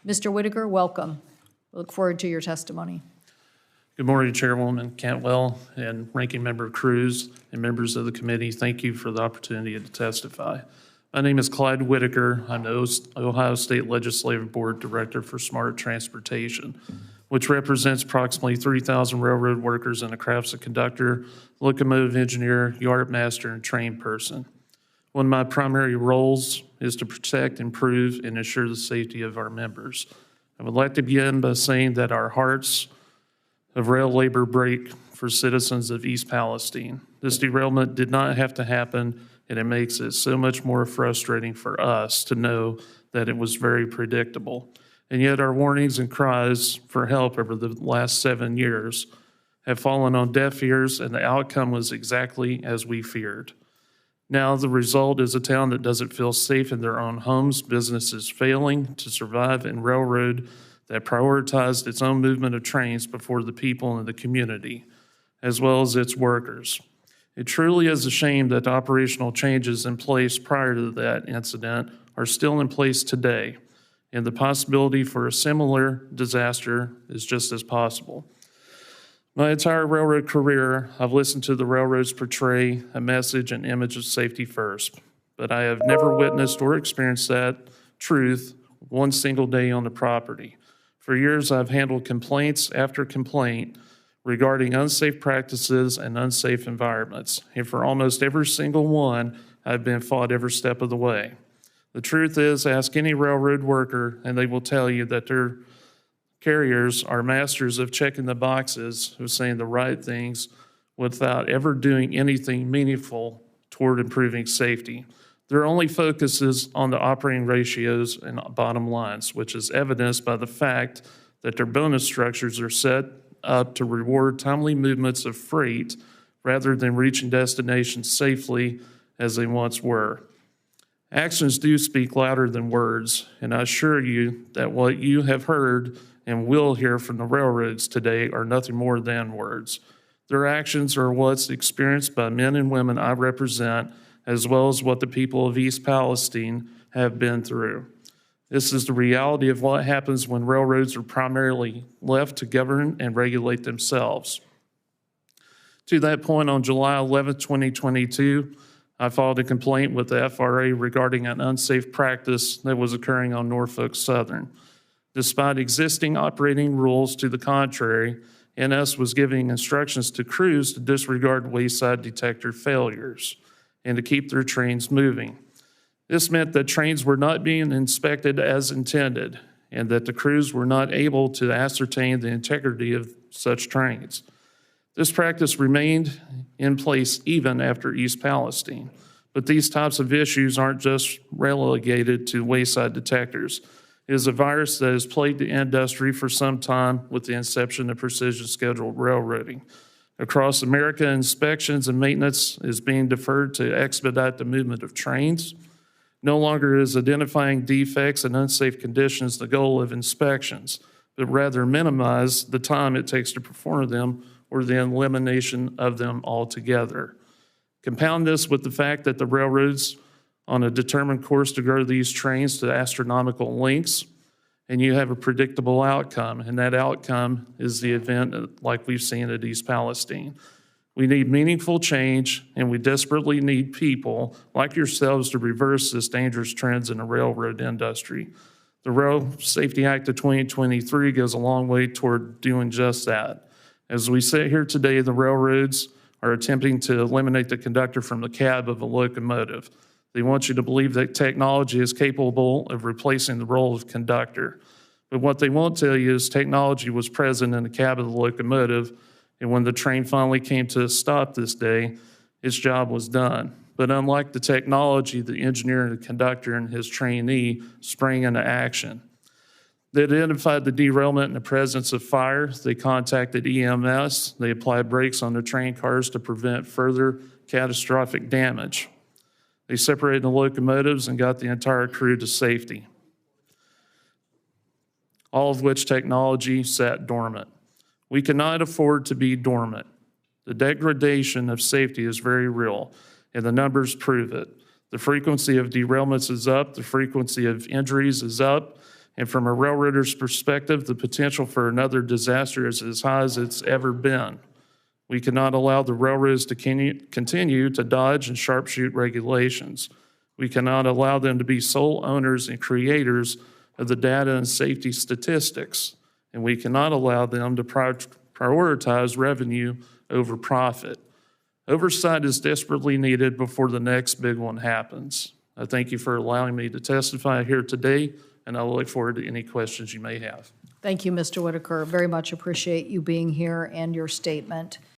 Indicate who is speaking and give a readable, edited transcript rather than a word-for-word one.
Speaker 1: Mr. Whitaker, welcome. We look forward to your testimony.
Speaker 2: Good morning, Chairwoman Cantwell and Ranking Member Cruz and members of the committee. Thank you for the opportunity to testify. My name is Clyde Whitaker. I'm the Ohio State Legislative Board Director for Smart Transportation, which represents approximately 3,000 railroad workers and the crafts of conductor, locomotive engineer, yard master, and train person. One of my primary roles is to protect, improve, and ensure the safety of our members. I would like to begin by saying that our hearts of rail labor break for citizens of East Palestine. This derailment did not have to happen, and it makes it so much more frustrating for us to know that it was very predictable. And yet our warnings and cries for help over the last 7 years have fallen on deaf ears, and the outcome was exactly as we feared. Now the result is a town that doesn't feel safe in their own homes, businesses failing to survive, and railroad that prioritized its own movement of trains before the people in the community, as well as its workers. It truly is a shame that the operational changes in place prior to that incident are still in place today, and the possibility for a similar disaster is just as possible. My entire railroad career, I've listened to the railroads portray a message and image of safety first, but I have never witnessed or experienced that truth one single day on the property. For years, I've handled complaints after complaint regarding unsafe practices and unsafe environments, and for almost every single one, I've been fought every step of the way. The truth is, ask any railroad worker, and they will tell you that their carriers are masters of checking the boxes, of saying the right things without ever doing anything meaningful toward improving safety. Their only focus is on the operating ratios and bottom lines, which is evidenced by the fact that their bonus structures are set up to reward timely movements of freight rather than reaching destinations safely as they once were. Actions do speak louder than words, and I assure you that what you have heard and will hear from the railroads today are nothing more than words. Their actions are what's experienced by men and women I represent, as well as what the people of East Palestine have been through. This is the reality of what happens when railroads are primarily left to govern and regulate themselves. To that point, on July 11, 2022, I filed a complaint with the FRA regarding an unsafe practice that was occurring on Norfolk Southern. Despite existing operating rules to the contrary, NS was giving instructions to crews to disregard wayside detector failures and to keep their trains moving. This meant that trains were not being inspected as intended and that the crews were not able to ascertain the integrity of such trains. This practice remained in place even after East Palestine, but these types of issues aren't just relegated to wayside detectors. It is a virus that has plagued the industry for some time with the inception of precision scheduled railroading. Across America, inspections and maintenance is being deferred to expedite the movement of trains. No longer is identifying defects and unsafe conditions the goal of inspections, but rather minimize the time it takes to perform them or the elimination of them altogether. Compound this with the fact that the railroads on a determined course to grow these trains to astronomical lengths, and you have a predictable outcome, and that outcome is the event like we've seen at East Palestine. We need meaningful change, and we desperately need people like yourselves to reverse this dangerous trends in the railroad industry. The Rail Safety Act of 2023 goes a long way toward doing just that. As we sit here today, the railroads are attempting to eliminate the conductor from the cab of a locomotive. They want you to believe that technology is capable of replacing the role of conductor. But what they won't tell you is technology was present in the cab of the locomotive, and when the train finally came to a stop this day, its job was done. But unlike the technology, the engineer and the conductor and his trainee sprang into action. They identified the derailment in the presence of fire. They contacted EMS. They applied brakes on the train cars to prevent further catastrophic damage. They separated the locomotives and got the entire crew to safety, all of which technology sat dormant. We cannot afford to be dormant. The degradation of safety is very real, and the numbers prove it. The frequency of derailments is up, the frequency of injuries is up, And from a railroader's perspective, the potential for another disaster is as high as it's ever been. We cannot allow the railroads to continue to dodge and sharpshoot regulations. We cannot allow them to be sole owners and creators of the data and safety statistics. And we cannot allow them to prioritize revenue over profit. Oversight is desperately needed before the next big one happens. I thank you for allowing me to testify here today, and I look forward to any questions you may have.
Speaker 1: Thank you, Mr. Whitaker. Very much appreciate you being here and your statement.